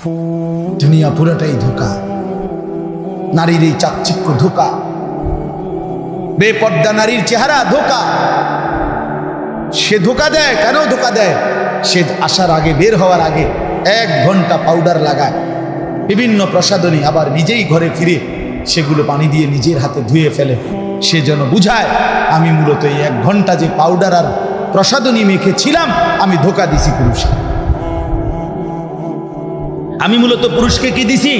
দুনিয়া পুরোটাই ধোঁকা, নারীর এই চাকচিক্য ধোঁকা, বেপর্দা নারীর চেহারা ধোঁকা। সে ধোঁকা দেয়, কেন ধোঁকা দেয়? সে আসার আগে, বের হওয়ার আগে 1 ঘন্টা পাউডার লাগায় বিভিন্ন প্রসাধনী, আবার নিজেই ঘরে ফিরে সেগুলো পানি দিয়ে নিজের হাতে ধুয়ে ফেলে। সে যেন বুঝায় আমি মূলত এই 1 ঘন্টা যে পাউডার আর প্রসাধনী মেখেছিলাম, আমি ধোঁকা দিছি পুরুষকে। আমি মূলত পুরুষকে কি দিছি?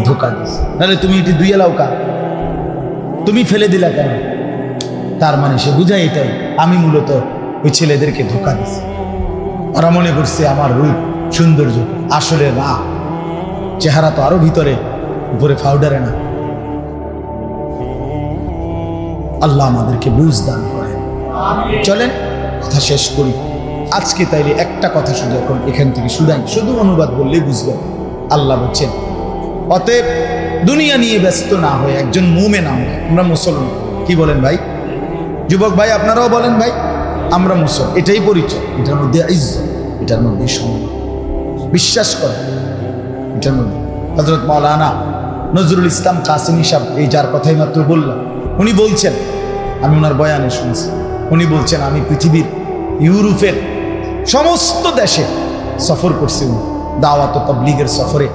ধোঁকা দিছি। তাহলে তুমি এটি ধুয়ে লাও কা, তুমি ফেলে দিলা কেন? তার মানে সে বুঝায় এটাই, আমি মূলত ওই ছেলেদেরকে ধোঁকা দিছি। ওরা মনে করছে আমার রূপ সৌন্দর্য, আসলে না। চেহারা তো আরো ভিতরে, উপরে পাউডারে না। আল্লাহ আমাদেরকে বুঝ দান করেন। চলেন কথা শেষ করি আজকে। তাইলে একটা কথা শুধু এখন এখান থেকে শুধাই, শুধু অনুবাদ বললেই বুঝবেন। আল্লাহ বলছেন, অতএব দুনিয়া নিয়ে ব্যস্ত না হয়ে একজন মুমিন আমরা মুসলমান। কি বলেন ভাই? যুবক ভাই আপনারাও বলেন ভাই, আমরা মুসলমান। এটাই পরিচয়, এটার মধ্যে ইজ্জত, এটার মধ্যে সম্মান। বিশ্বাস করেন এটার মধ্যে। হযরত মাওলানা নজরুল ইসলাম কাসেমী সাহেব, এই যার কথাই মাত্র বললাম, উনি বলছেন, আমি ওনার বয়ানে শুনছি, উনি বলছেন আমি পৃথিবীর ইউরোপের সমস্ত দেশে সফর করছি। উনি দাওয়াত ও তাবলীগের সফরে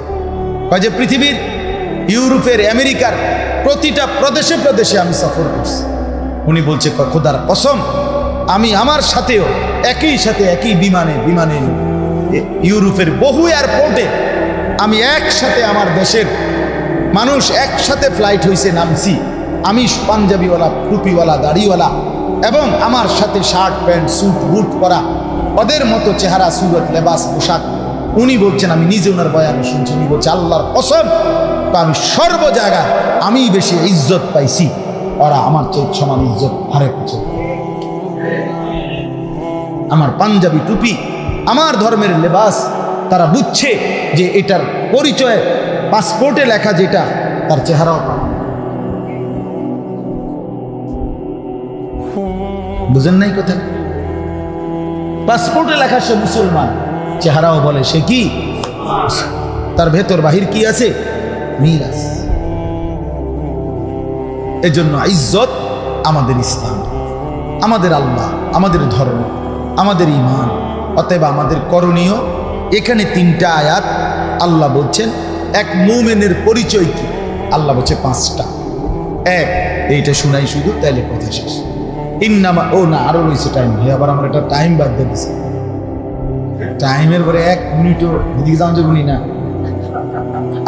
কয় যে পৃথিবীর ইউরোপের, আমেরিকার প্রতিটা প্রদেশে প্রদেশে আমি সফর করছি। উনি বলছে খোদার কসম, আমি আমার সাথেও একই বিমানে ইউরোপের বহু এয়ারপোর্টে আমি একসাথে, আমার দেশের মানুষ একসাথে ফ্লাইট হয়েছে, নামছি। আমি পাঞ্জাবিওয়ালা, টুপিওয়ালা, দাড়িওয়ালা, এবং আমার সাথে শার্ট প্যান্ট স্যুট বুট পরা, ওদের মতো চেহারা, সুরত, লেবাস, পোশাক। উনি বলছেন, আমি নিজে ওনার বয়ানে শুনছি, উনি বলছে আল্লাহর কসম, আমি সর্ব জায়গায় আমি বেশি ইজ্জত পাইছি, ওরা আমার চেয়ে সমান ইজ্জত হারে কিছু। আমার পাঞ্জাবি টুপি, আমার ধর্মের লেবাস, তারা বুঝছে যে এটার পরিচয় পাসপোর্টে লেখা যেটা, তার চেহারাও বুঝেন নাই কোথায়? পাসপোর্টে লেখা সে মুসলমান, চেহারাও বলে সে কি, তার ভেতর বাহির কি আছে? মিল আছে। এজন্য ইজ্জত আমাদের ইসলাম, আমাদের আল্লাহ, আমাদের ধর্ম, আমাদের ঈমান। অতএব আমাদের করণীয়, এখানে 3টা আয়াত আল্লাহ বলছেন এক মুমিনের পরিচয় কি। আল্লাহ বলছে 5টা। এক, এইটা শুনাই শুধু, তাইলে কথা শেষ। ইন্নামা, ও না আরো রয়েছে টাইম, ভাই আবার আমরা একটা টাইম বাদ দিয়ে দিচ্ছি। টাইমের পরে 1 মিনিটও দিকে যাওয়া যাবনি না,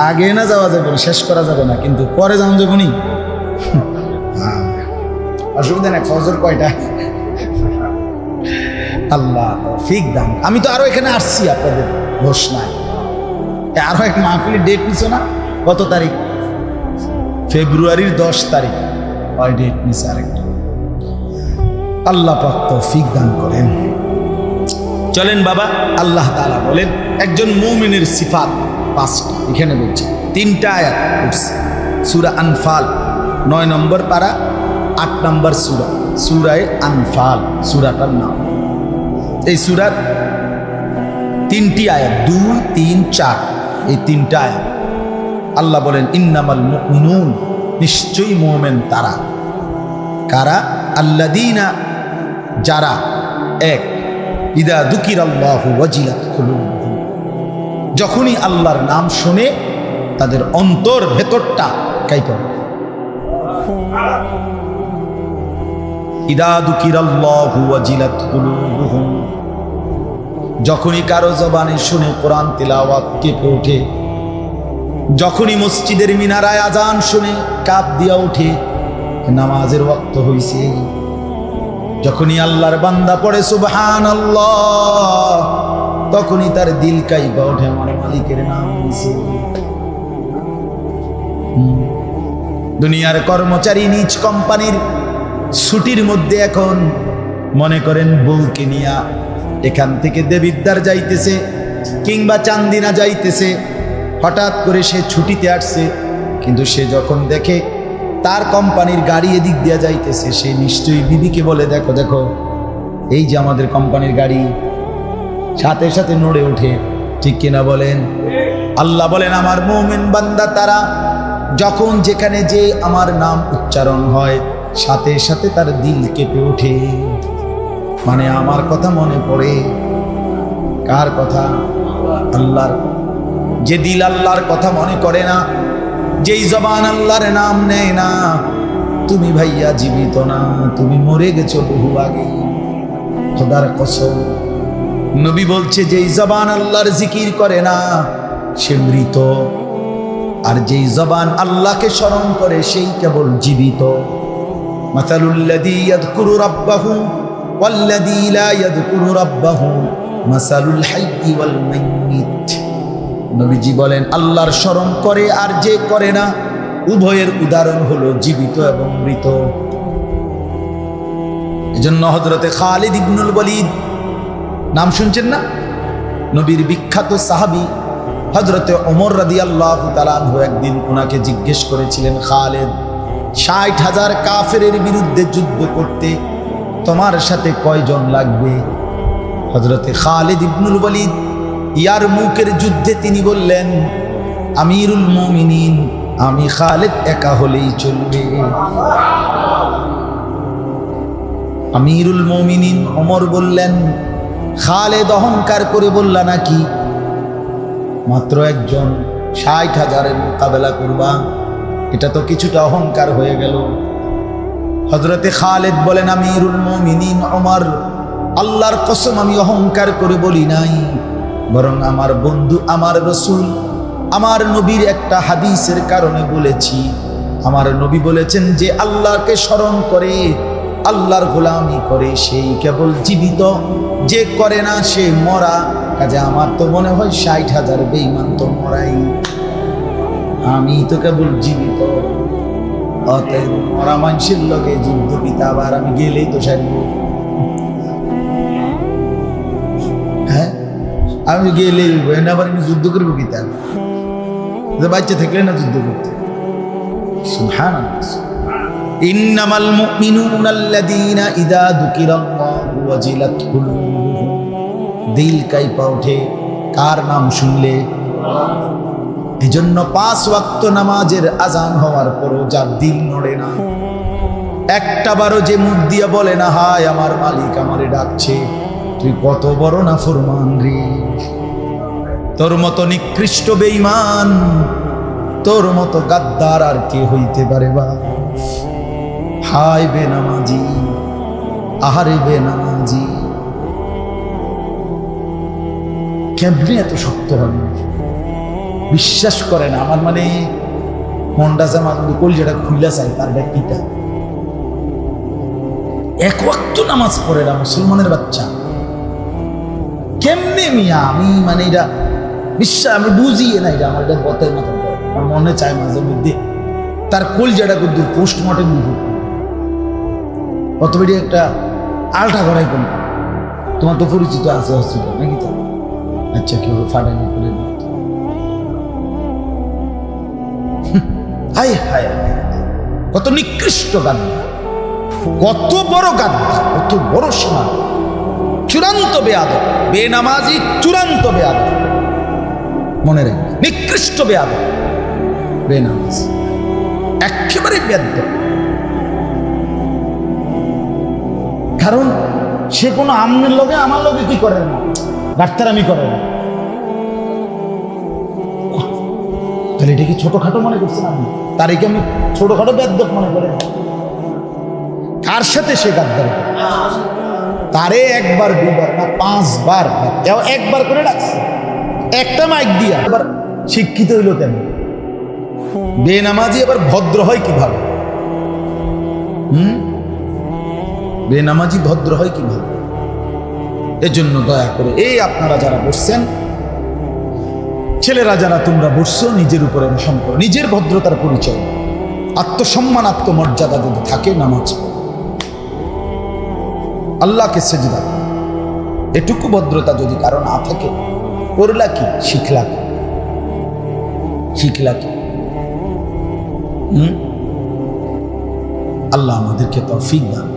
আগে না যাওয়া যাবে না, শেষ করা যাবে না, কিন্তু পরে যাওয়া যাবনি। অসুবিধা নেই। ফজর কয়টা? আল্লাহ তৌফিক দান। আমি তো আরো এখানে আসছি, আপনাদের দোষ নাই। আরো এক মাহফিলের ডেট নিছো না? কত তারিখ? ফেব্রুয়ারির 10 তারিখ। ওই ডেট নিছে আরেকটা। আল্লাহ পাক তৌফিক দান করেন। চলেন বাবা, আল্লাহ তাআলা বলেন একজন মুমিনের সিফাত 5টা। এখানে বলছে 3টা আয়াত পড়ছে। সূরা আনফাল 9 নম্বর পারা, 8 নম্বর সূরা, সূরায়ে আনফাল সূরাটার নাম। এই সূরার 3টি আয়াত, 2, 3, 4, এই 3টা আয়াত আল্লাহ বলেন ইন্নামাল মুমিনুন, নিশ্চয়ই মুমিন তারা। কারা? আল্লাযীনা, যারা, 1, ইদা যুকিরাল্লাহু ওয়াজিলাত কুলুবুহুম, যখনই আল্লাহর নাম শুনে তাদের অন্তর ভেতরটা কাঁপে। ইদা যুকিরাল্লাহু ওয়াজিলাত কুলুবুহুম, যখনই কারো জবানে শুনে কোরআন তিলাওয়াত কেঁপে ওঠে, যখনই মসজিদের মিনারায় আজান শুনে কাঁপ দিয়া ওঠে, নামাজের ওয়াক্ত হইছে, যখনই আল্লাহর বান্দা পড়ে সুবহানাল্লাহ, তখনই তার দিল কাইবা ওঠে, আমার মালিকের নাম নিছে। দুনিয়ার কর্মচারী নিজ কোম্পানির ছুটির মধ্যে এখন মনে করেন বউকে নিয়া এখান থেকে দেবিদ্বার যাইতেছে কিংবা চান্দিনা যাইতেছে, হঠাৎ করে সে ছুটিতে আসছে, কিন্তু সে যখন দেখে তার কোম্পানির গাড়ি এদিক দিয়ে যাইতেছে, সে নিশ্চয়ই বিবিকে বলে, দেখো দেখো এই যে আমাদের কোম্পানির গাড়ি, সাথে সাথে নড়ে ওঠে। ঠিক কিনা বলেন? আল্লাহ বলেন আমার মুমিন বান্দা তারা যখন যেখানে যে আমার নাম উচ্চারণ হয় সাথে সাথে তার দিল কেঁপে ওঠে। মানে আমার কথা মনে পড়ে। কার কথা? আল্লাহর। যে দিল আল্লাহর কথা মনে করে না, যেই জবান আল্লাহর নাম নেয় না, তুমি ভাইয়া জীবিত না, তুমি মরে গেছো বহু আগে। খোদার কসম, নবী বলছে যেই জবান আল্লাহর জিকির করে না সে মৃত, আর যেই জবান আল্লাহকে স্মরণ করে সেই কেবল জীবিত। মাসালুল্লাযী ইয়াযকুরু রাব্বাহু ওয়াল্লাযী লা ইয়াযকুরু রাব্বাহু মাসালুল হাইয়্যি ওয়াল মাইয়িত। নবীজি বলেন আল্লাহর স্মরণ করে আর যে করে না উভয়ের উদাহরণ হলো জীবিত এবং মৃত। এজন্য হযরতে খালিদ ইবনুল ওয়ালিদ নাম শুনছেন না? নবীর বিখ্যাত সাহাবী হযরতে ওমর রাদিয়াল্লাহু তাআলা আনহু একদিন ওনাকে জিজ্ঞেস করেছিলেন, খালিদ ৬০,০০০ কাফেরের বিরুদ্ধে যুদ্ধ করতে তোমার সাথে কয়জন লাগবে? হযরতে খালিদ ইবনুল ওয়ালিদ ইয়ারমুকের যুদ্ধে তিনি বললেন, আমিরুল মুমিনিন আমি খালিদ একা হলেই চলবে। আমিরুল মুমিনিন ওমর বললেন, খালিদ অহংকার করে বললা নাকি মাত্র একজন ৬০,০০০-এর মোকাবেলা করবা? এটা তো কিছুটা অহংকার হয়ে গেল। হযরতে খালিদ বলেন, আমিরুল মুমিনিন ওমর, আল্লাহর কসম আমি অহংকার করে বলি নাই, বরং আমার বন্ধু আমার রাসূল আমার নবীর একটা হাদিসের কারণে বলেছি। আমার নবী বলেছেন যে আল্লাহকে স্মরণ করে আল্লাহর গোলামি করে সেই কেবল জীবিত, যে করে না সে মরা। কাজে আমার তো মনে হয় ৬০,০০০ বেঈমান তো মরাই, আমি তো কেবল জীবিত। অতএব মরা মানুষের লগে যুদ্ধ পিতা আবার আমি গেলেই তো সারিব। হ্যাঁ, আমি গেলেই আবার আমি যুদ্ধ করবো পিতা, বাচ্চা থাকলে না যুদ্ধ করতে। সুবহানাল্লাহ। ইন্নামাল মুমিনুনা আল্লাযীনা ইযা যুকিরাল্লাহু ওয়াজিলাত কুলুবুহুম, দিল কাঁপা ওঠে কার নাম শুনলে। এজন্য ৫ ওয়াক্ত নামাজের আজান হওয়ার পরও যার দিল নড়ে না, একটাবারও যে মুখ দিয়ে বলে না হায় আমার মালিক আমারে ডাকছে, তুই কত বড় নাফরমান রে। তোর মতো নিকৃষ্ট বেঈমান, তোর মতো গাদ্দার আর কে হইতে পারে বা? হায় বেনামাজি, আহারে বেনামাজি, কেমনে এত শক্ত হবে? বিশ্বাস করে না। আমার মানে মনটা জামা কলজাটা খুইলা চাই তার ব্যক্তিটা। এক ওয়াক্ত নামাজ পড়ে না মুসলমানের বাচ্চা, কেমনে মিয়া? আমি মানে এটা বিশ্বাস আমি বুঝি না, এটা আমার এটা বতের মতো। আমার মনে চায় মাঝে মধ্যে তার কলজাটা কিন্তু পোস্টমর্টেম দিব, অতবেডি একটা আলটা ঘরাই কোন। তোমার তো পরিচিত আছে হসপিটাল নাকি? তো আচ্ছা, কেউ ফাটানি করে দিত। হায় হায়, কত নিকৃষ্ট গাদ্দার, কত বড় গাদ্দার, কত বড় সীমা, চূড়ান্ত বেয়াদব, বেনামাজি চূড়ান্ত বেয়াদব। মনে রাখ, নিকৃষ্ট বেয়াদব, বেনামাজি একেবারে বেয়াদব। কারণ সে কোনো আমনের লগে আমার লগে কি করে না, ডাক্তার আমি করে না। তাহলে এটা কি ছোটখাটো মনে করছেন আপনি? তার কি আমি ছোটখাটো বেয়াদব মনে করেন? কার সাথে সে গাদ্দার? তারে একবার দুবার না ৫ বার, একবার করে ডাকছে একটা মাইক দিয়া। আবার শিক্ষিত হইল কেন? বেনামাজি আবার ভদ্র হয় কিভাবে? বেনামাজি ভদ্র হয় কিভাবে? এজন্য দয়া করে এই আপনারা যারা বসছেন, ছেলেরা যারা তোমরা বসছো, নিজের উপরে রহম করো। নিজের ভদ্রতার পরিচয়, আত্মসম্মান আত্মমর্যাদা যদি থাকে নামাজ পড়ো, আল্লাহকে সেজদা করো। এটুকু ভদ্রতা যদি কারো না থাকে, করলা কি? শিখলা কি? শিখলা কি? আল্লাহ আমাদেরকে তৌফিক দান।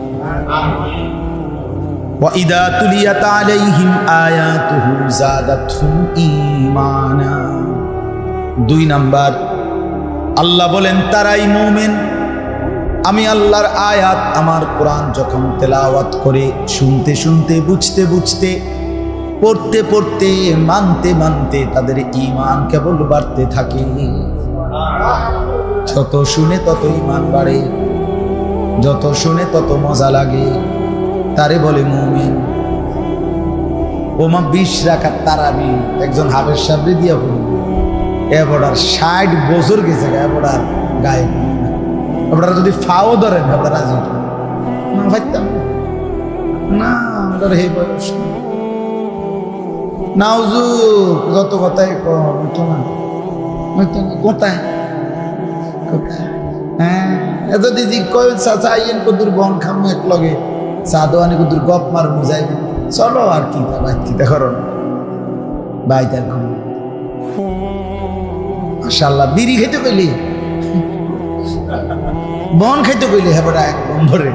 وَإِذَا تُلِيَتْ عَلَيْهِمْ آيَاتُهُ زَادَتْهُمْ إِيمَانًا 2 নাম্বার, আল্লাহ বলেন তারাই মুমিন। আমি আল্লাহর আয়াত, আমার কোরআন যখন তেলাওয়াত করে শুনতে শুনতে, বুঝতে বুঝতে, পড়তে পড়তে, মানতে মানতে তাদের ঈমান কেবল বাড়তে থাকে। যত শুনে তত ঈমান বাড়ে, যত শুনে তত মজা লাগে, তারে বলে মুমিন। ওমা 20 রাকাত তারাবি একজন হাফেজ সাহেব দিয়া পড়ল, এবার 60 বছর গেছে, এবার গায়ে আপনারা যদি ফাও ধরেন আপনারা রাজি না, ভাবতাম না আমাদের এই বয়স নাউজু যত কথাই কতো না কোথায় হ্যাঁ এত দিদি কই চাচা আইয়েন কদুর বন খামু এক লগে চা দোয়ানি কদুর গপ মার বুঝাইবেন, চলো আর কি ভাই কি দেখো ভাই তার মাশাআল্লাহ। বিড়ি খেতে কইলি, বন খাইতে কইলে হেবড়া এক বন্ধরে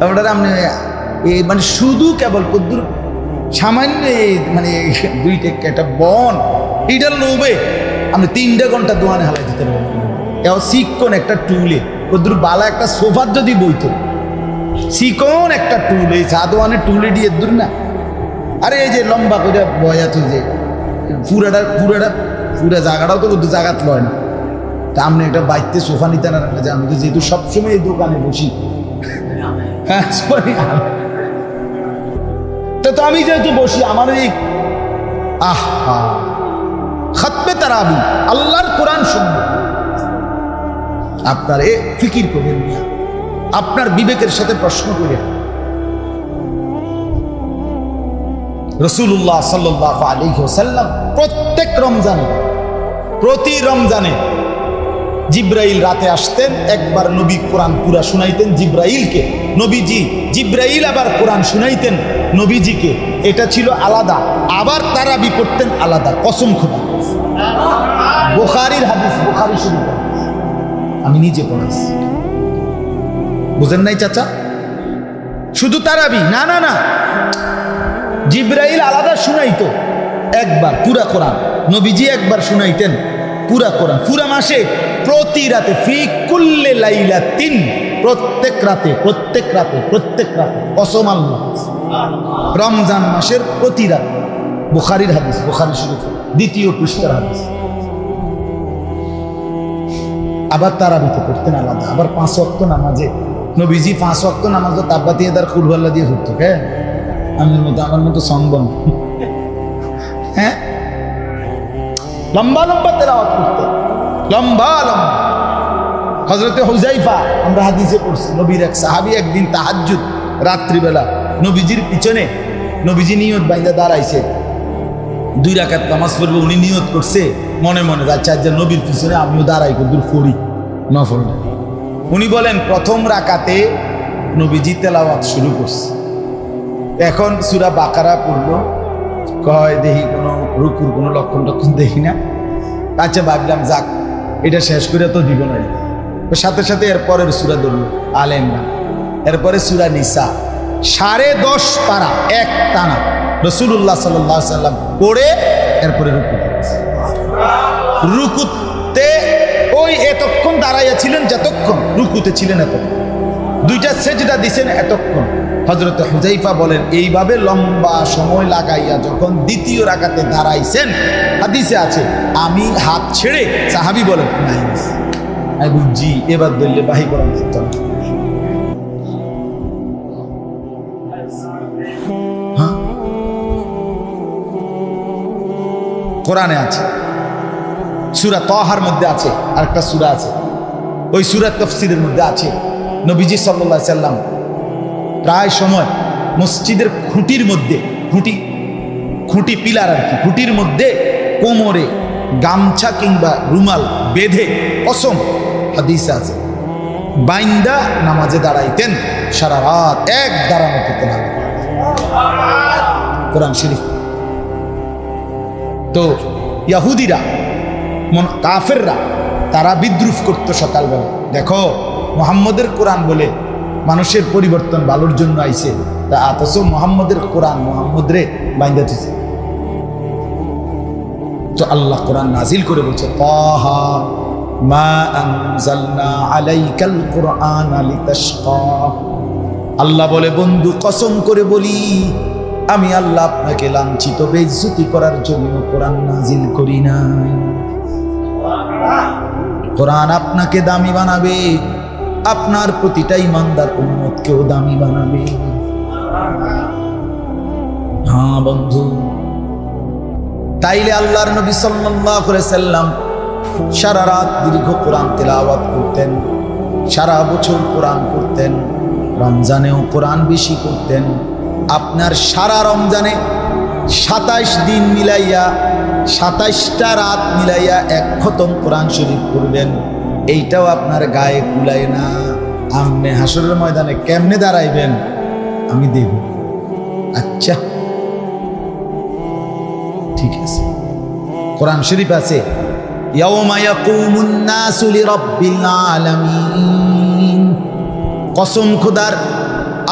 হেবড়ার আপনি এই মানে শুধু কেবল কদ্দুর সামান্য মানে 2 টাকা একটা বন এইটার লোভে আপনি 3 ঘন্টা দোয়ানে হালাই দিতে পারবেন। এও শিক্ষণ একটা টুলে কদ্দুর বালা একটা সোফার যদি বইতো, শিকন একটা টুল, এই চা দোয়ানের টুলে দিয়ে দূর না। আরে এই যে লম্বা করে বয়া তুই যে পুরা জায়গাটাও তো কদ্দুর জায়গাত লয় না। তা আপনি একটা বাইতে সোফা নিতে না, যে আমি তো যেহেতু সবসময় এই দোকানে বসি, হ্যাঁ তো আমি যেহেতু বসি আমার এই খাতমে তারাবি আল্লাহর কোরআন শুনবো, আপনার এ ফিকির করবেন মিয়া, আপনার বিবেকের সাথে প্রশ্ন করে। রাসূলুল্লাহ সাল্লাল্লাহু আলাইহি ওয়াসাল্লাম প্রত্যেক রমজানে, প্রতি রমজানে জিব্রাইল রাতে আসতেন, একবার নবী কোরআন পুরা শুনাইতেন জিব্রাইলকে, নবীজি জিব্রাইল আবার কোরআন শুনাইতেন নবীজিকে, এটা ছিল আলাদা। আবার তারাবি পড়তেন আলাদা, কসম খোদা বুখারীর হাদিস, বুখারী শরীফ আমি নিজে পড়াইছি, বুঝেন নাই চাচা? শুধু তারাবি না না না, জিব্রাইল আলাদা শুনাইতো একবার পুরা কোরআন, নবীজি একবার শুনাইতেন পুরা কোরআন, পুরা মাসে প্রতি রাতে, ফি কুল্লি লাইলাতিন, প্রত্যেক রাতে প্রত্যেক রাতে প্রত্যেক রাতে, কসম আল্লাহ, রমজান মাসের প্রতি রাত। বুখারীর হাদিস, বুখারী শরীফ 2য় পৃষ্ঠার হাদিস। আবার তারাবিতে পড়তেন আলাদা, আবার 5 ওয়াক্ত নামাজে নবীজি 5 ওয়াক্ত নামাজ তাব্বাতিয়া দার কুলহুয়াল্লাহ দিয়ে পড়তো। হ্যাঁ আমার মতো সঙ্গম, হ্যাঁ লম্বা লম্বা তেলাওয়াত করতে, লম্বা লম্বা। হযরতে হুযায়ফা আমরা হাদিসে পড়ছি, নবীর এক সাহাবী একদিন তাহাজ্জুদ রাত্রিবেলা নবীজির পিছনে, নবীজি নিয়ত বাইন্দা দাঁড়াইছে 2 রাকাত নামাজ পড়বে, উনি নিয়ত করছে মনে মনে, আচ্ছা আচ্ছা নবীর পিছনে আমিও দাঁড়াই কদ্দুর পড়ি নফল। উনি বলেন প্রথম রাকাতে নবীজি তেলাওয়াত শুরু করছে, এখন সূরা বাকারা পড়লো, কয় দেখি কোনো রুকুর কোনো লক্ষণ টক্ষণ দেখি না, আচ্ছা ভাবলাম যাক এটা শেষ করে তো দিব না, সাথে সাথে এরপরের সূরা ধরল আলে ইমরান, এরপরে সূরা নিসা, 10.5 পারা এক টানা রাসূলুল্লাহ সাল্লাল্লাহু আলাইহি সাল্লাম পড়ে এরপরে রুকু করেছে। রুকুতে ওই এতক্ষণ দাঁড়াইয়া ছিলেন যতক্ষণ, রুকুতে ছিলেন এতক্ষণ, 2টা সেজদা দিছেন এতক্ষণ। হযরত হুযায়ফা বলেন এইভাবে লম্বা সময় লাগাইয়া যখন 2য় রাকাতে দাঁড়াইছেন, হাদিসে আছে আমি হাত ছেড়ে, সাহাবী বলেন আমি বুঝছি এবার ধরলে বাহি করার দিত না। হ্যাঁ কোরআনে আছে, সূরা তাহার মধ্যে আছে, আরেকটা সূরা আছে, ওই সূরা তাফসীরের মধ্যে আছে, নবীজি সাল্লাল্লাহু আলাইহি সাল্লাম প্রায় সময় মসজিদের খুঁটির মধ্যে, খুঁটি পিলার আর কি, খুঁটির মধ্যে কোমরে গামছা কিংবা রুমাল বেঁধে, কসম হাদিসে আছে, বাইন্দা নামাজে দাঁড়াইতেন, সারা রাত এক দাঁড়ানো করতেন কোরআন শরীফ। তো ইহুদিরা কাফেররা তারা বিদ্রুপ করতো সকালবেলা, দেখো মুহাম্মদের কোরআন বলে মানুষের পরিবর্তন ভালোর জন্য আইছে, তা অথচ মুহাম্মদের কোরআন মুহাম্মদ রে বাইন্দা দিছে। তো আল্লাহ কোরআন নাজিল করে বলছে তাহা মা আনজালনা আলাইকাল কুরআনা লিতাশকা। আল্লাহ বলে বন্ধু কসম করে বলি আমি আল্লাহ আপনাকে লাঞ্ছিত বেইজ্জতি করার জন্য কোরআন নাজিল করি নাই। কোরআন আপনাকে দামি বানাবে, আপনার প্রতিটা ইমানদার উম্মতকেও দামি বানাবে। হ্যাঁ বন্ধু, তাইলে আল্লাহর নবী সাল্লাল্লাহু আলাইহি সাল্লাম সারা রাত দীর্ঘ কোরআন তেলাওয়াত করতেন, সারা বছর কোরআন পড়তেন, রমজানেও কোরআন বেশি করতেন। আপনার সারা রমজানে 27 দিন মিলাইয়া 27টা রাত মিলাইয়া এক খতম কোরআন শরীফ পড়বেন, এইটাও আপনার গায়ে কুলায় না। আমনে হাসরের ময়দানে কেমনে দাঁড়াইবেন আমি দেব। আচ্ছা ঠিক আছে, কোরআন শরীফ আছে ইয়াউমা ইয়াকুমুন নাসু লিরাব্বিল আলামিন। কসম খোদার,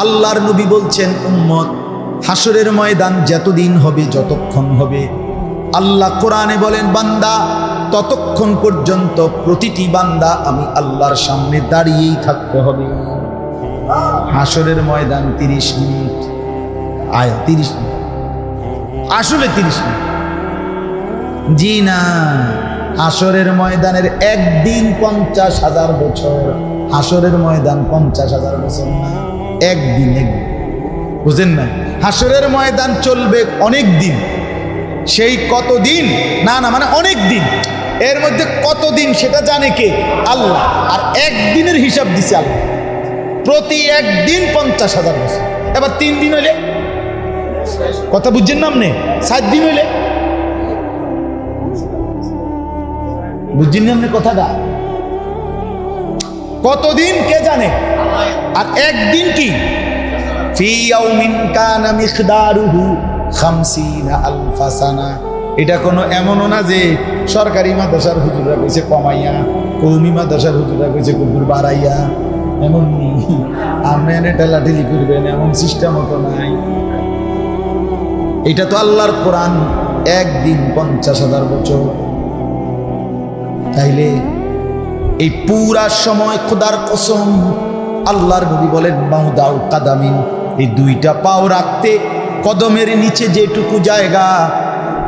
আল্লাহর নবী বলছেন উম্মত হাসরের ময়দান যতদিন হবে, যতক্ষণ হবে, আল্লাহ কোরআনে বলেন বান্দা ততক্ষণ পর্যন্ত প্রতিটি বান্দা আমি আল্লাহর সামনে দাঁড়িয়েই থাকতে হবে। হাসরের ময়দান 30 মিনিট, আয় 30 মিনিট, আসলে 30 মিনিট জি না, হাসরের ময়দানের একদিন 50,000 বছর। হাসরের ময়দান 50,000 বছর না, একদিন। বুঝেন না, হাসরের ময়দান চলবে অনেক দিন। সেই কতদিন না না মানে অনেক দিন, এর মধ্যে কতদিন সেটা জানে কে? আল্লাহ। আর একদিনের হিসাব দিছে আল্লাহ, প্রতি একদিন 50,000 বছর। এবার 3 দিন হইলে কথা বুঝছেন না আপনি? 7 দিন হইলে বুঝছেন না আপনি কথাটা? কতদিন কে জানে? আর একদিন কি? ফি ইয়াউমিন কানা মিকদারুহু 50,000 সানা। এটা কোনো এমনও না যে সরকারি মাদ্রাসার হুজুররা কইছে কমাইয়া, কওমি মাদ্রাসার হুজুররা কইছে কুকুর বাড়াইয়া, এমন আপনি এনে ঠেলাঠেলি করবেন এমন সিস্টেমও তো নাই। এটা তো আল্লাহর কোরআন, একদিন 50,000 বছর। তাইলে এই পুরা সময় খোদার কসম আল্লাহর নবী বলেন মাউদাউ কাদামিন, এই 2টা পাও রাখতে কদমের নিচে যেটুকু জায়গা,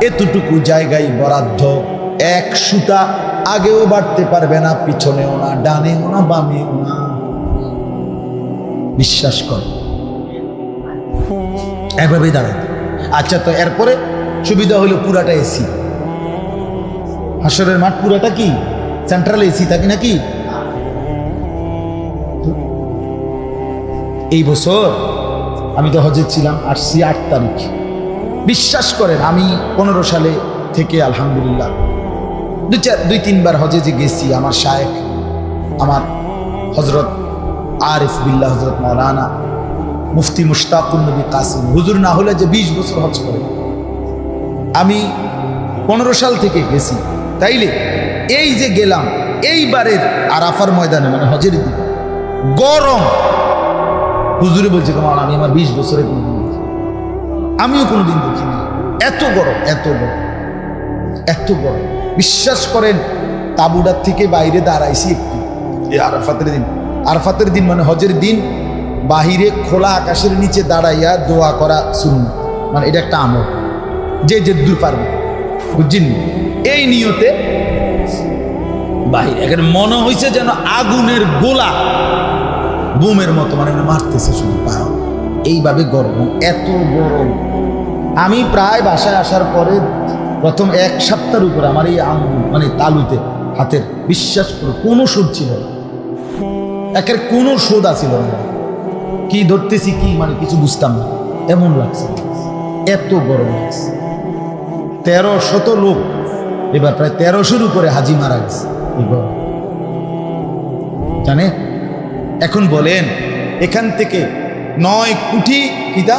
এতটুকু জায়গায় বরাদ্দ। 1 সুতা আগেও বাড়তে পারবে না, পিছনেও না, ডানেও না, বামেও না। বিশ্বাস কর, এভাবেই দাঁড়াতে। আচ্ছা, তো এরপরে সুবিধা হলো পুরাটা এসি। হাসরের মাঠ পুরাটা কি সেন্ট্রাল এসি থাকে নাকি? এই বছর আমি তো হজে ছিলাম, আসছি 8 তারিখ। বিশ্বাস করেন আমি 15 সালে থেকে আলহামদুলিল্লাহ 2-3 বার হজে যে গেছি। আমার শায়েখ, আমার হজরত আরিফ বিল্লাহ হজরত মাওলানা মুফতি মুশতাকুন নবী কাসিম হুজুর না হলে যে 20 বছর হজ করে, আমি 15 সাল থেকে গেছি। তাইলে এই যে গেলাম এইবারের আরাফার ময়দানে, মানে হজের দিন গরম, হুজুরে বলছে কেমন আমি আমার 20 বছরে কোনোদিন দেখি, আমিও কোনোদিন দেখিনি এত গরম, এত গরম, এত গরম। বিশ্বাস করেন তাবুডার থেকে বাইরে দাঁড়াইছি একটু এই আরাফাতের দিন। আরাফাতের দিন মানে হজের দিন বাহিরে খোলা আকাশের নিচে দাঁড়াইয়া দোয়া করা সুন্নাত, মানে এটা একটা আমল, যে দূর পারবে, বুঝছেন? এই নিয়তে বাহিরে এখানে মনে হয়েছে যেন আগুনের গোলা বুমের মতো, মানে মারতেছে শুধু পাও, এইভাবে গরম, এত গরম। আমি প্রায় বাসায় আসার পরে প্রথম 1 সপ্তাহের উপরে আমার এই মানে তালুতে হাতের, বিশ্বাস করো কোনো সুদ ছিল না, একের কোনো সুদ আসিল না, কি ধরতেছি কি মানে কিছু বুঝতাম না, এমন লাগছে, এত গরম লাগছে। 1300 লোক, এবার প্রায় 1300-র উপরে হাজি মারা গেছে এই গরম, জানে? এখন বলেন এখান থেকে 9 কোটি কিতা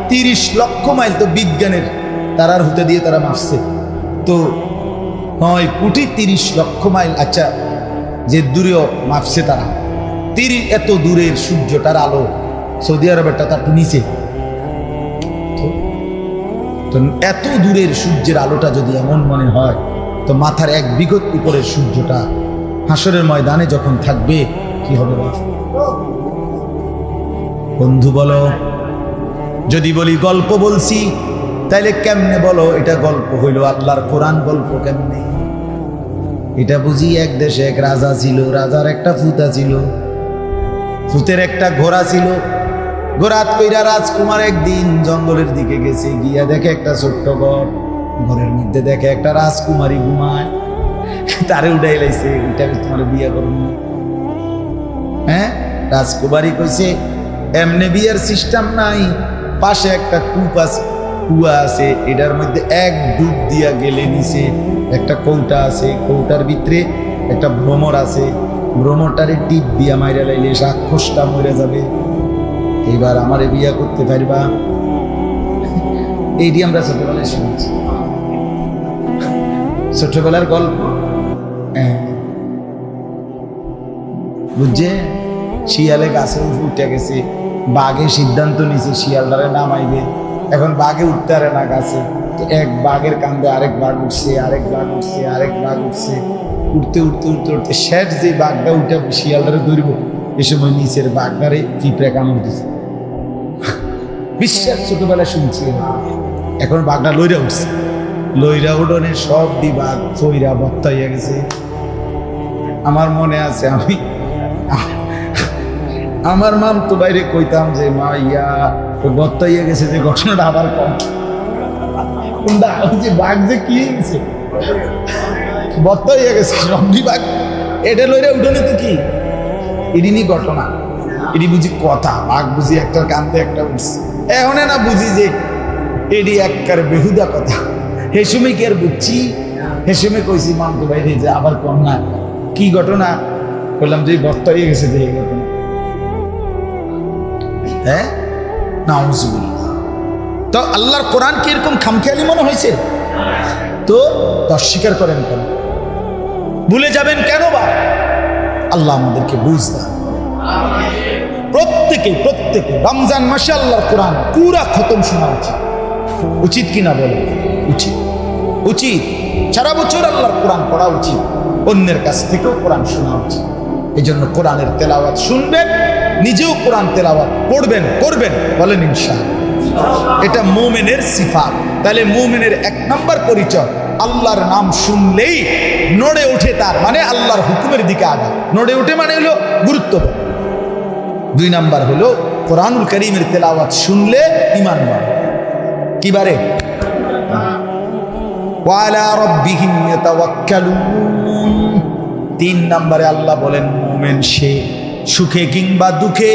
30 লক্ষ মাইল, তো বিজ্ঞানের তারার হতে দিয়ে তারা মাপছে, তো 9 কোটি 30 লক্ষ মাইল। আচ্ছা, যে দূরেও মাপছে তারা, এত দূরের সূর্যটার আলো সৌদি আরবেরটা তার নিচে, তো এত দূরের সূর্যের আলোটা যদি এমন মনে হয় তো মাথার 1 বিঘত উপরের সূর্যটা হাসরের ময়দানে যখন থাকবে কি হবে বন্ধু বলো? যদি বলি গল্প বলছি তাইলে কেমনে বলো এটা গল্প হইল? আল্লাহর কোরআন গল্প কেমনে? এটা বুঝি এক দেশে এক রাজা ছিল, রাজার একটা ফুতা ছিল, ফুতের একটা ঘোড়া ছিল। ঘোড়াত কইরা রাজকুমার একদিন জঙ্গলের দিকে গেছে, গিয়া দেখে একটা ছোট্ট ঘর, ঘরের মধ্যে দেখে একটা রাজকুমারী ঘুমায়। তারে উঠাই লাইছে, ওইটাকে তোমার বিয়ে করবো। হ্যাঁ, রাজকুমারী কইছে এমনি বিয়ের সিস্টেম নাই, পাশে একটা কুয়া আছে, এটার মধ্যে 1 ডুব দিয়া গেলে নিচে একটা কৌটা আছে, কৌটার ভিতরে একটা ভ্রমর আছে, ভ্রমরটারে টিপ দিয়া মাইরা লাইলে রাক্ষসটা মরে যাবে। এবার আমারে বিয়া করতে পারবা? এইটি আমরা ছোটবেলায় শুনছি, ছোটবেলার গল্প। বুঝছে? শিয়ালে গাছে উঠে গেছে, বাঘে সিদ্ধান্ত নিছে শিয়ালটারে নামাইবে। এখন বাঘে উঠতে পারে না গাছে, তো এক বাঘের কান্দে আরেক বাঘ উঠছে, আরেক বাঘ উঠছে, আরেক বাঘ উঠছে, উঠতে উঠতে উঠতে উঠতে শেষ যে বাঘটা উঠে শিয়ালটারে ধরবো, এ সময় নিচের বাঘটারে পিঁপড়ে কামড় দিছে। বিশ্বাস ছোটবেলা শুনছি। এখন বাঘটা লইরা উঠছে, লইরা উঠোনে সব বাঘ ফইরা বত্তা হইয়া গেছে। আমার মনে আছে আমার মাম তো বাইরে কইতাম যে মা ইয়া বত্তা হইয়া গেছে, যে ঘটনাটা আবার কম যে বাঘ যে কি গেছে বত্তা হইয়া গেছে সব বাঘ, এটা লইরা উঠোনে তো কি এদিনই ঘটনা, এটি বুঝি কথা, বাঘ বুঝি একটা কান্দে একটা উঠছে। এখন না বুঝি যে এটি একবার বেহুদা কথা। হেসুমে কি আর বুঝছি? হেসুমে কইছি মামতো বাইরে যে আবার কম না, কি ঘটনা? বললাম যে বত্তা হয়ে গেছে, যে এই ঘটনা। হ্যাঁ, নাউজুবিল্লাহ। তো আল্লাহর কোরআন কি এরকম খামখেয়ালি মনে হয়েছে? তো অস্বীকার করেন কেন? ভুলে যাবেন কেন? বা আল্লাহ আমাদেরকে বুঝতে, প্রত্যেকে রমজান মাসে আল্লাহর কোরআন পুরা খতম শোনা উচিত। উচিত কিনা বলে? উচিত। সারা বছর আল্লাহর কোরআন পড়া উচিত, অন্যের কাছ থেকেও কোরআন শোনা উচিত। এই জন্য কোরআনের তেলাওয়াত শুনবেন, নিজেও কোরআন তেলাওয়াত পড়বেন, করবেন, বলেন ইনশাআল্লাহ। এটা মুমিনের সিফাত। তাহলে মুমিনের 1 নম্বর পরিচয়, আল্লাহর নাম শুনলেই নড়ে ওঠে, তার মানে আল্লাহর হুকুমের দিকে আগা নড়ে ওঠে, মানে হলো গুরুত্ব। 2 নাম্বার হলো কোরআনুল কারীমের তেলাওয়াত শুনলে ঈমান বাড়ে। কি বাড়ে? ওয়ালা রাব্বিহিম ইয়াতাওয়াক্কালুন। 3 নম্বরে আল্লাহ বলেন মুমিন সে সুখে কিংবা দুঃখে,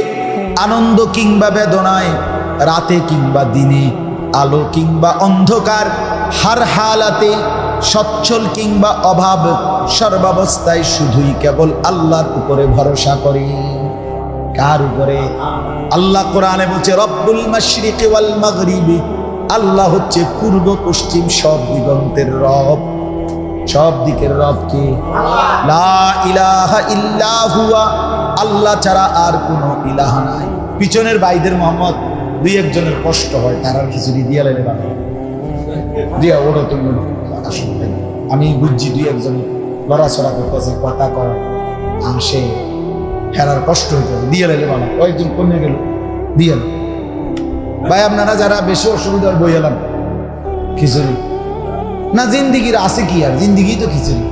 আনন্দ কিংবা বেদনায়, রাতে কিংবা দিনে, আলো কিংবা অন্ধকার, হার হালাতে, সচ্ছল কিংবা অভাব, সর্বাবস্থায় শুধুই কেবল আল্লাহর উপরে ভরসা করে। কার উপরে? আল্লাহ কোরআনে বলছে রব্বুল মাশরিকি ওয়াল মাগরিবি, আল্লাহ হচ্ছে পূর্ব পশ্চিম সব দিগন্তের রব। সব দিকের রব কে? লা ইলাহা ইল্লা হুয়া, আল্লাহ ছাড়া আর কোনো ইলাহা নাই। পিছনের ভাইদের মোহাম্মদ 2-1 জনের কষ্ট হয়, তার আর খিচুড়ি দিয়া লেগে বানা দিয়া ওটা তুমি আসলে আমি বুঝছি 2-1 জন লড়াছড়া করতেছে, কথা কয় আসে, হেরার কষ্ট হইতে দিয়ে লেগে বানা। কয়েকজন কমে গেল দিয়ে ভাই, আপনারা যারা বেশি অসুবিধার বই এলাম খিচুড়ি না, জিন্দিগির আছে কি? আর জিন্দিগি তো খিচুড়ি,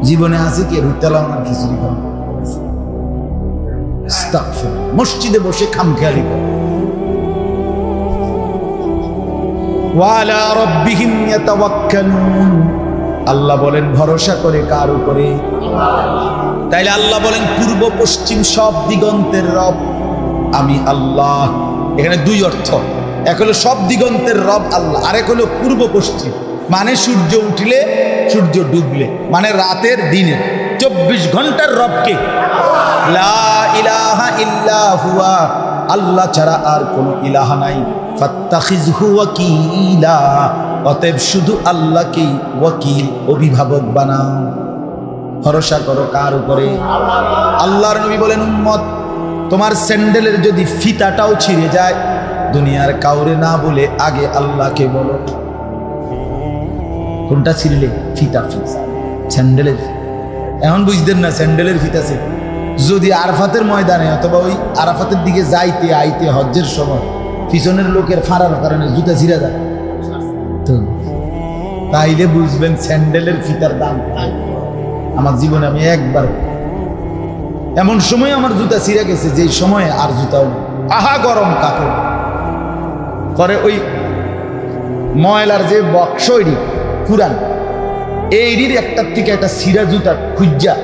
জীবনে আছে কি? রুইতালাম আর খিচুড়ি খাওয়া। মসজিদে বসে খামখেয়ালি করে। ওয়ালা রাব্বিহিম ইয়াতাওয়াক্কালুন, আল্লাহ বলেন ভরসা করে কার উপরে? তাইলে আল্লাহ বলেন পূর্ব পশ্চিম সব দিগন্তের রব আমি আল্লাহ। এখানে 2 অর্থ, এক হলো সব দিগন্তের রব আল্লাহ, আরেক হলো পূর্ব পশ্চিম, মানে সূর্য উঠলে সূর্য ডুবলে, মানে রাতের দিনের 24 ঘন্টার রবকে। লা ইলাহা ইল্লা হুয়া, আল্লাহ ছাড়া আর কোনো ইলাহা নাই। ফাত্তাখিযহু ওয়াকিলা, অতএব শুধু আল্লাহকেই ওয়াকিল, অভিভাবক বানাও। ভরসা করো কার উপরে? আল্লাহর নবী বলেন উম্মত, তোমার স্যান্ডেলের যদি ফিতাটাও ছিঁড়ে যায়, দুনিয়ার কাউরে না বলে আগে আল্লাহকে বলো। কোনটা ছিঁড়লে? ফিতা, স্যান্ডেলের। এখন বুঝতেন না স্যান্ডেলের ফিতা ছিল। যদি আরাফাতের ময়দানে অথবা ওই আরাফাতের দিকে যাইতে আইতে হজ্জের সময় পিছনের লোকের ফাড়ার কারণে জুতা ছিঁড়া যায়, তো তাইলে বুঝবেন স্যান্ডেলের ফিতার দাম। আমার জীবনে আমি একবার এমন সময় আমার জুতা ছিঁড়ে গেছে যে সময়ে আর জুতাও নেই। আহা গরম কাপড় পরে ওই ময়লার যে বক্স এডি পুরান এইটির একটার থেকে একটা ছিঁড়া জুতা খুঁজা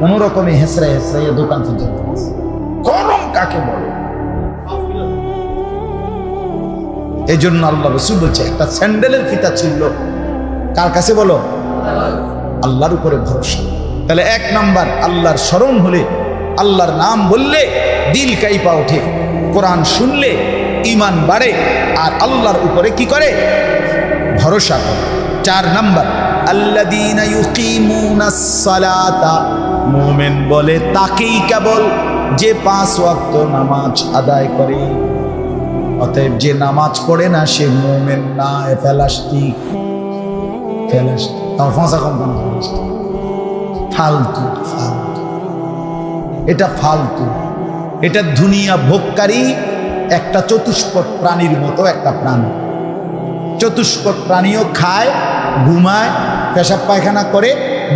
কোন রকমে হেসরাই হেসরাইয়া দোকান খুঁজে। গরম কাকে বলে? এই জন্য আল্লাহ রাসূল বলছে একটা স্যান্ডেলের ফিতা ছিল কার কাছে বলো? আল্লাহর উপরে ভরসা। তাহলে এক নাম্বার আল্লাহর স্মরণ হলে, আল্লাহর নাম বললে দিল কাইপা ওঠে, কোরআন শুনলে ঈমান বাড়ে, আর আল্লাহর উপরে কি করে? ভরসা করে। 4 নাম্বার আল্লাযীনা ইউকিমুনাস সালাতা, মুমিন বলে তাকেই কেবল যে 5 ওয়াক্ত নামাজ আদায় করে। অতএব যে নামাজ পড়ে না সে মুমিন না, ফেলাস্টিক তাও ফাঁসা কোম্পানি ফালতু। এটা ফালতু, এটা দুনিয়া ভোগকারী একটা চতুষ্পদ প্রাণীর মতো একটা প্রাণী। চতুষ্পদ প্রাণীও খায়, ঘুমায়, পেশাব পায়খানা করে,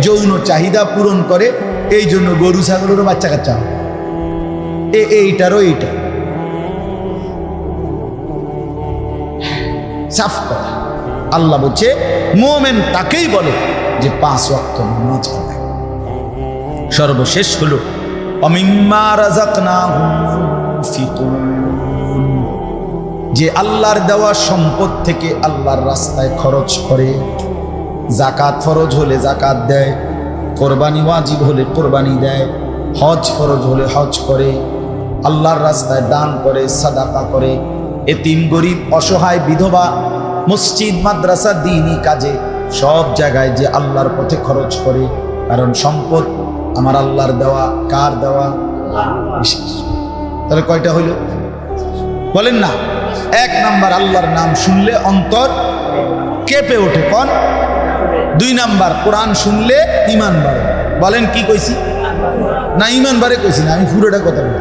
যৌন চাহিদা পূরণ করে। এই জন্য গরু ছাগলেরও বাচ্চা কাচ্চা এইটারও এইটা সাফ করা। আল্লাহ বলছে মুমিন তাকেই বলে যে 5 ওয়াক্ত নামাজ পড়ে। সর্বশেষ হলো অমিম্মা রাযাকনাহুম ইউনফিকুন, যে আল্লাহর দেওয়া সম্পদ থেকে আল্লাহর রাস্তায় খরচ করে। যাকাত ফরজ হলে যাকাত দেয়, কোরবানি ওয়াজিব হলে কোরবানি দেয়, হজ ফরজ হলে হজ করে, আল্লাহর রাস্তায় দান করে, সাদাকা করে, এতিম গরিব অসহায় বিধবা, মসজিদ মাদ্রাসা দ্বীনি কাজে সব জায়গায় যে আল্লাহর পথে খরচ করে। কারণ সম্পদ আমার আল্লাহর দেওয়া। কার দেওয়া? বিশেষ। তাহলে কয়টা হইল বলেন না? 1 নাম্বার আল্লাহর নাম শুনলে অন্তর কেঁপে ওঠে। কোন? 2 নাম্বার কোরআন শুনলে ঈমান বাড়ে। বলেন কি কইছি? না ঈমান বাড়ে কইছি না, আমি পুরোটা কথা বলি।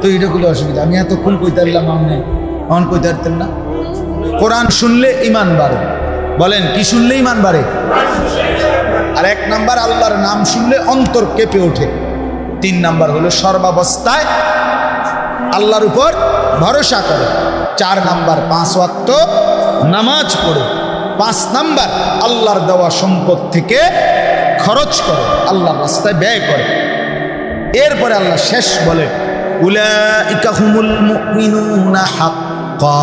তো এটা কোনো অসুবিধা, আমি এতক্ষণ কইতে পারলাম, আপনি অন কইতে পারতেন না? কোরআন শুনলে ঈমান বাড়ে। বলেন কি শুনলে ঈমান বাড়ে? আর 1 নাম্বার আল্লাহর নাম শুনলে অন্তর কেঁপে ওঠে। 3 নাম্বার হলো সর্বাবস্থায় আল্লাহর উপর ভরসা করে। 4 নাম্বার 5 ওয়াক্ত নামাজ পড়ে। 5 নাম্বার আল্লাহর দেওয়া সম্পদ থেকে খরচ করে, আল্লাহর রাস্তায় ব্যয় করে। এরপরে আল্লাহ শেষ বলে উলাইকা হুমুল মুমিনুনা হাক্কা,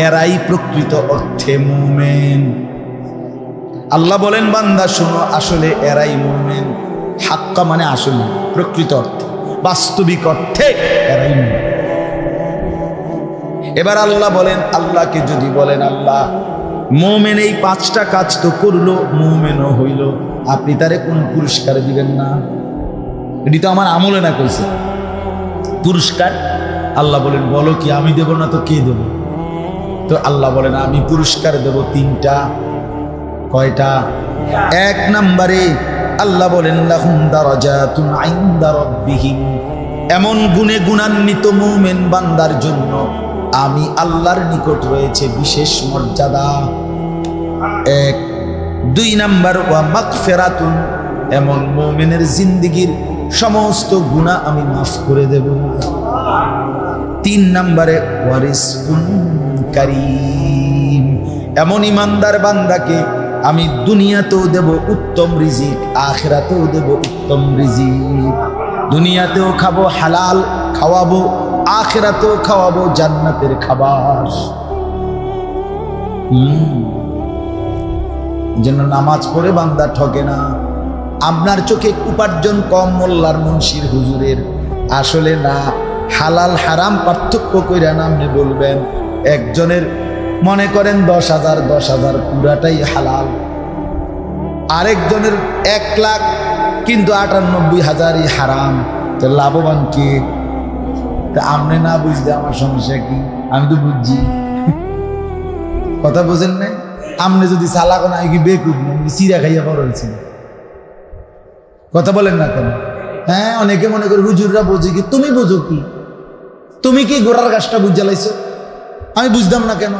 এরাই প্রকৃত অর্থে মুমিন। আল্লাহ বলেন বান্দা শোনো, আসলে এরাই মুমিন। হাক্কা মানে আসলে, প্রকৃত অর্থে, বাস্তবিক অর্থে এরাই মুমিন। এবার আল্লাহ বলেন, আল্লাহকে যদি বলেন আল্লাহ মুমিন এই 5টা কাজ তো করলো, মুমিনও হইল, আপনি তারে কোন পুরস্কার দিবেন না? এটি তো আমার আমলে না কইছে পুরস্কার। আল্লাহ বলেন বলো কি, আমি দেব না তো কে দেব? তো আল্লাহ বলেন আমি পুরস্কার দেব 3টা। কয়টা? 1 নম্বরে আল্লাহ বলেন লাহুম দারাজাতুন ইনদা রাব্বিহিম, এমন গুণে গুণান্বিত মুমিন বান্দার জন্য আমি আল্লাহর নিকট রয়েছে বিশেষ মর্যাদা। 1। 2 নাম্বার ওয়া মাগফিরাতুন, এমন মুমিনের জিন্দেগীর সমস্ত গুনাহ আমি মাফ করে দেব। 3 নম্বরে ওয়া রিজকুন কারীম, এমন ইমানদার বান্দাকে আমি দুনিয়াতেও দেব উত্তম রিজিক, আখিরাতেও দেব উত্তম রিজিক। দুনিয়াতেও খাবো হালাল খাওয়াবো, আখিরাতেও খাওয়াবো জান্নাতের খাবার। যেন নামাজ পড়ে বান্দা ঠকে না। আপনার চোখে উপার্জন কম মোল্লার মুন্সির হুজুরের, আসলে না। হালাল হারাম পার্থক্য কইরা না আপনি বলবেন। একজনের মনে করেন 10,000 পুরাটাই হালাল, আরেকজনের 1 লাখ কিন্তু 98,000ই হারাম। তো লাভবান কে? তা আপনি না বুঝলে আমার সমস্যা কি? আমি তো বুঝছি। কথা বুঝেন নাই? আমনে যদি চালাক না কি বেকুব না চিরা খাইয়া বড় হয়েছি কথা বলেন না কেন? হ্যাঁ, অনেকে মনে করে হুজুররা বোঝে কি, তুমি বোঝো কি? তুমি কি গোড়ার গাছটা বুঝ জ্বালাইছো? আমি বুঝতাম না কেন?